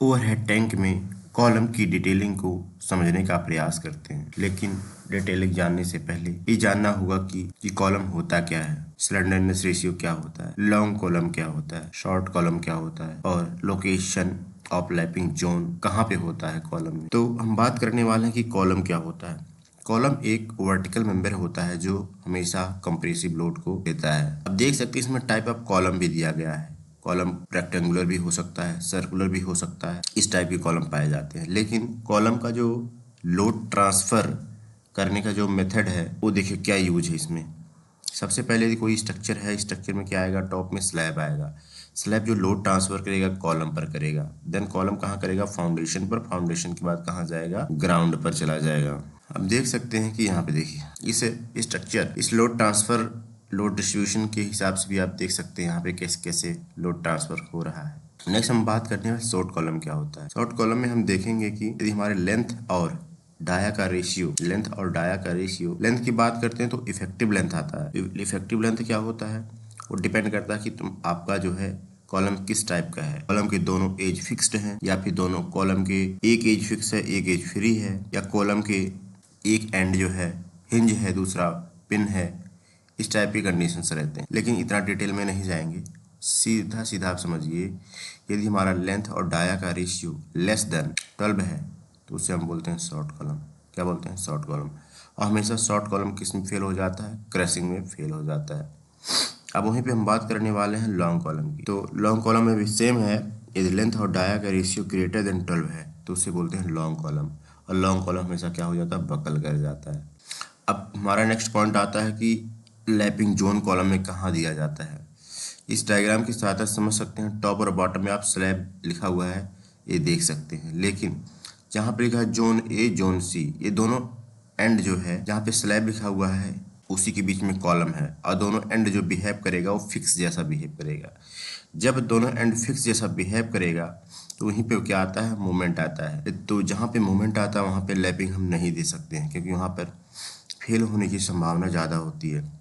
Overhead tank में column की detailing को समझने का प्रयास करते हैं, लेकिन डिटेलिंग जानने से पहले ये जानना होगा कि कॉलम होता क्या है, स्लेंडरनेस रेशियो क्या होता है, लॉन्ग कॉलम क्या होता है, शॉर्ट कॉलम क्या होता है और लोकेशन ऑफ लैपिंग जोन कहाँ पे होता है कॉलम में। तो हम बात करने वाले हैं कि कॉलम क्या होता है। कॉलम एक वर्टिकल मेंबर होता है जो हमेशा कंप्रेसिव लोड को देता है। अब देख सकते हैं इसमें टाइप ऑफ कॉलम भी दिया गया है। कॉलम रेक्टेंगुलर भी हो सकता है, सर्कुलर भी हो सकता है, इस टाइप के कॉलम पाए जाते हैं। लेकिन कॉलम का जो लोड ट्रांसफर करने का जो मेथड है वो देखिए क्या यूज है इसमें। सबसे पहले कोई स्ट्रक्चर है, स्ट्रक्चर में क्या आएगा, टॉप में स्लैब आएगा। स्लैब जो लोड ट्रांसफर करेगा कॉलम पर करेगा, देन कॉलम कहाँ करेगा, फाउंडेशन पर, फाउंडेशन के बाद कहाँ जाएगा, ग्राउंड पर चला जाएगा। अब देख सकते हैं कि यहाँ पे देखिए इस स्ट्रक्चर, इस लोड ट्रांसफर, लोड डिस्ट्रीब्यूशन के हिसाब से भी आप देख सकते हैं यहाँ पे कैसे कैसे लोड ट्रांसफर हो रहा है। नेक्स्ट हम बात करते हैं शॉर्ट कॉलम क्या होता है। शॉर्ट कॉलम में हम देखेंगे कि यदि हमारे लेंथ और डाया का रेशियो, लेंथ की बात करते हैं तो इफेक्टिव लेंथ आता है। इफेक्टिव लेंथ क्या होता है, वो डिपेंड करता है कि आपका जो है कॉलम किस टाइप का है। कॉलम के दोनों एज फिक्स्ड हैं या फिर दोनों कॉलम के एक एज फिक्स है, एक एज फ्री है, या कॉलम के एक एंड जो है हिंज है, दूसरा पिन है। इस टाइप की कंडीशंस रहते हैं, लेकिन इतना डिटेल में नहीं जाएंगे। सीधा सीधा आप समझिए, यदि हमारा लेंथ और डाया का रेशियो लेस देन 12 है तो उसे हम बोलते हैं शॉर्ट कॉलम। क्या बोलते हैं, शॉर्ट कॉलम। और हमेशा शॉर्ट कॉलम किस में फेल हो जाता है, क्रैशिंग में फेल हो जाता है। अब वहीं पे हम बात करने वाले हैं लॉन्ग कॉलम की। तो लॉन्ग कॉलम में भी सेम है, यदि लेंथ और डाया का रेशियो ग्रेटर देन 12 है तो उसे बोलते हैं लॉन्ग कॉलम। और लॉन्ग कॉलम हमेशा क्या हो जाता है, बकल कर जाता है। अब हमारा नेक्स्ट पॉइंट आता है कि लैपिंग जोन कॉलम में कहाँ दिया जाता है। इस डायग्राम की सहायता से समझ सकते हैं। टॉप और बॉटम में आप स्लैब लिखा हुआ है ये देख सकते हैं, लेकिन जहाँ पे लिखा है जोन ए, जोन सी, ये दोनों एंड जो है जहाँ पे स्लैब लिखा हुआ है उसी के बीच में कॉलम है, और दोनों एंड जो बिहेव करेगा वो फिक्स जैसा बिहेव करेगा। जब दोनों एंड फिक्स जैसा बिहेव करेगा तो वहीं पे क्या आता है, मूवमेंट आता है। तो जहाँ पे मूवमेंट आता है वहाँ पे लैपिंग हम नहीं दे सकते हैं, क्योंकि वहाँ पर फेल होने की संभावना ज़्यादा होती है।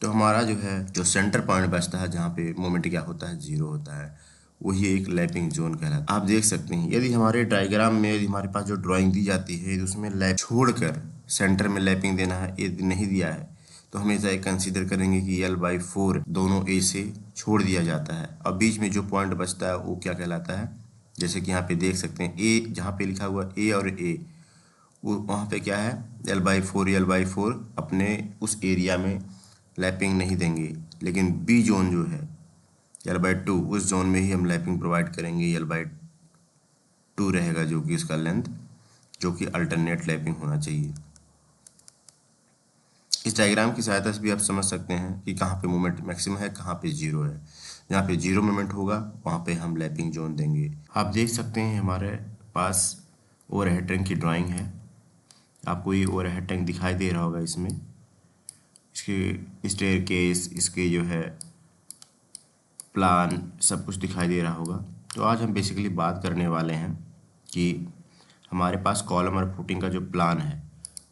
तो हमारा जो है जो सेंटर पॉइंट बचता है जहाँ पे मोमेंट क्या होता है, जीरो होता है, वही एक लैपिंग जोन कहलाता है। आप देख सकते हैं यदि हमारे डायग्राम में, यदि हमारे पास जो ड्राइंग दी जाती है उसमें लैप छोड़कर सेंटर में लैपिंग देना है, यदि नहीं दिया है तो हमेशा ये कंसीडर करेंगे कि L/4 दोनों ए से छोड़ दिया जाता है, और बीच में जो पॉइंट बचता है वो क्या कहलाता है। जैसे कि यहाँ पे देख सकते हैं ए, जहाँ पे लिखा हुआ ए और ए, वो वहाँ पे क्या है, L/4 अपने उस एरिया में लैपिंग नहीं देंगे। लेकिन बी जोन जो है L/2, उस जोन में ही हम लैपिंग प्रोवाइड करेंगे। L/2 रहेगा जो कि इसका लेंथ, जो कि अल्टरनेट लैपिंग होना चाहिए। इस डायग्राम की सहायता से भी आप समझ सकते हैं कि कहाँ पे मोमेंट मैक्सिमम है, कहाँ पे जीरो है। जहाँ पे जीरो मोमेंट होगा वहाँ पे हम लैपिंग जोन देंगे। आप देख सकते हैं हमारे पास ओवरहेड टैंक की ड्राइंग है। आपको ये ओवरहेड टैंक दिखाई दे रहा होगा। इसमें इसके स्टेयरकेस, इसके जो है प्लान, सब कुछ दिखाई दे रहा होगा। तो आज हम बेसिकली बात करने वाले हैं कि हमारे पास कॉलम और फुटिंग का जो प्लान है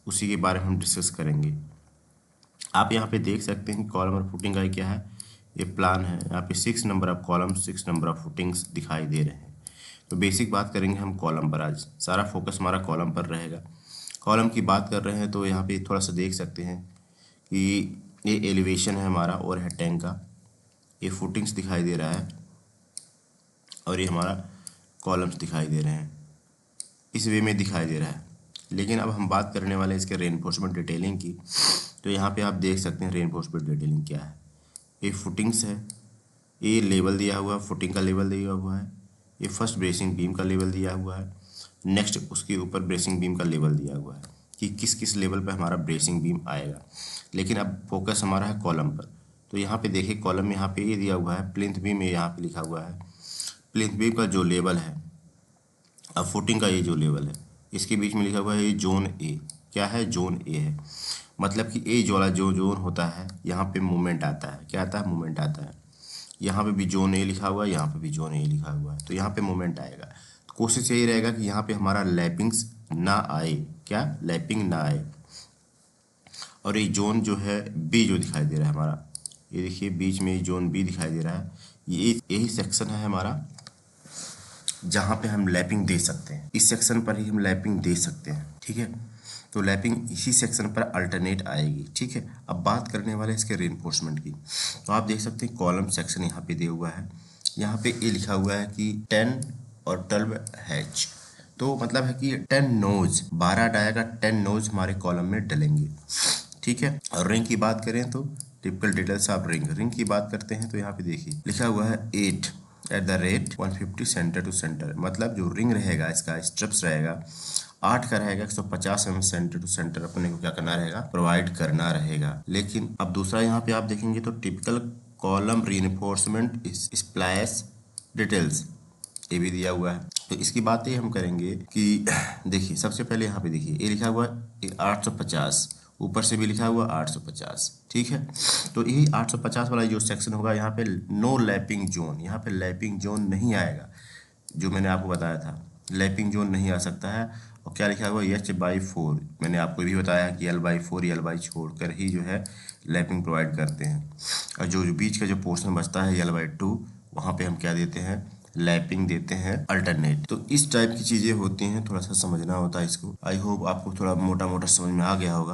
उसी के बारे में हम डिस्कस करेंगे। आप यहाँ पे देख सकते हैं कि कॉलम और फुटिंग का क्या है, ये प्लान है। यहाँ पे 6 number of column, 6 number of footings दिखाई दे रहे हैं। तो बेसिक बात करेंगे हम कॉलम पर। आज सारा फोकस हमारा कॉलम पर रहेगा। कॉलम की बात कर रहे हैं तो यहाँ पे थोड़ा सा देख सकते हैं कि ये एलिवेशन है हमारा ओवरहेड टैंक का, ये फुटिंग्स दिखाई दे रहा है, और ये हमारा कॉलम्स दिखाई दे रहे हैं। इस वे में दिखाई दे रहा है। लेकिन अब हम बात करने वाले हैं इसके रेनफोर्समेंट डिटेलिंग की। तो यहाँ पे आप देख सकते हैं रेनफोर्समेंट डिटेलिंग क्या है। ये फुटिंग्स है, ये लेवल दिया हुआ है, फुटिंग का लेवल दिया हुआ है। ये फर्स्ट ब्रेसिंग बीम का लेवल दिया हुआ है। नेक्स्ट उसके ऊपर ब्रेसिंग बीम का लेवल दिया हुआ है कि किस किस लेवल पर हमारा ब्रेसिंग बीम आएगा। लेकिन अब फोकस हमारा है कॉलम पर। तो यहाँ पे देखिए कॉलम में यहाँ पे ये दिया हुआ है प्लिंथ बीम, ये यहाँ पे लिखा हुआ है प्लिंथ बीम का जो लेवल है। अब फुटिंग का ये जो लेवल है इसके बीच में लिखा हुआ है ये जोन ए। क्या है, जोन ए है। मतलब कि ए वाला जो जोन होता है यहाँ पे मूवमेंट आता है। क्या आता है, मूवमेंट आता है। यहाँ पे भी जोन ए लिखा हुआ है, यहाँ पे भी जोन ए लिखा हुआ है, तो यहाँ पे मूवमेंट आएगा। तो कोशिश यही रहेगा कि यहाँ पे हमारा लैपिंग्स ना आए। क्या, लैपिंग ना आए। और ये जोन जो है बी जो दिखाई दे रहा है हमारा, ये देखिए बीच में जोन बी दिखाई दे रहा है। ये यही सेक्शन है हमारा जहाँ पे हम लैपिंग दे सकते हैं, इस सेक्शन पर ही हम लैपिंग दे सकते हैं। ठीक है, तो लैपिंग इसी सेक्शन पर अल्टरनेट आएगी। ठीक है, अब बात करने वाले इसके रीइंफोर्समेंट की। तो आप देख सकते हैं कॉलम सेक्शन यहाँ पे दिया हुआ है, यहाँ पे ये लिखा हुआ है कि 10 और 12 हैच, तो मतलब है कि 10 नोज, 12 डाया का 10 नोज हमारे कॉलम में डलेंगे। ठीक है, और रिंग की बात करें तो टिपिकल डिटेल्स ऑफ रिंग की बात करते हैं तो यहाँ पे देखिए लिखा हुआ है 8 at the rate 150 centre to centre, मतलब जो रिंग रहेगा इसका स्ट्रिप्स रहेगा 8 का रहेगा, 150 mm सेंटर टू सेंटर अपने को क्या करना रहेगा, प्रोवाइड करना रहेगा। लेकिन अब दूसरा यहाँ पे आप देखेंगे तो typical column reinforcement splash details ये भी दिया हुआ है। तो इसकी बात ये हम करेंगे कि देखिए सबसे पहले यहाँ पे देखिए ये लिखा हुआ है 850, ऊपर से भी लिखा हुआ 850। ठीक है, तो यही 850 वाला जो सेक्शन होगा यहाँ पे नो लैपिंग जोन, यहाँ पे लैपिंग जोन नहीं आएगा, जो मैंने आपको बताया था लैपिंग जोन नहीं आ सकता है। और क्या लिखा हुआ H/4, मैंने आपको भी बताया कि L/4 L छोड़कर ही जो है लैपिंग प्रोवाइड करते हैं। और जो बीच का जो पोर्शन बचता है L/2, वहाँ पे हम क्या देते हैं, लैपिंग देते हैं अल्टरनेट। तो इस टाइप की चीज़ें होती हैं, थोड़ा सा समझना होता है इसको। आई होप आपको थोड़ा मोटा मोटा समझ में आ गया होगा।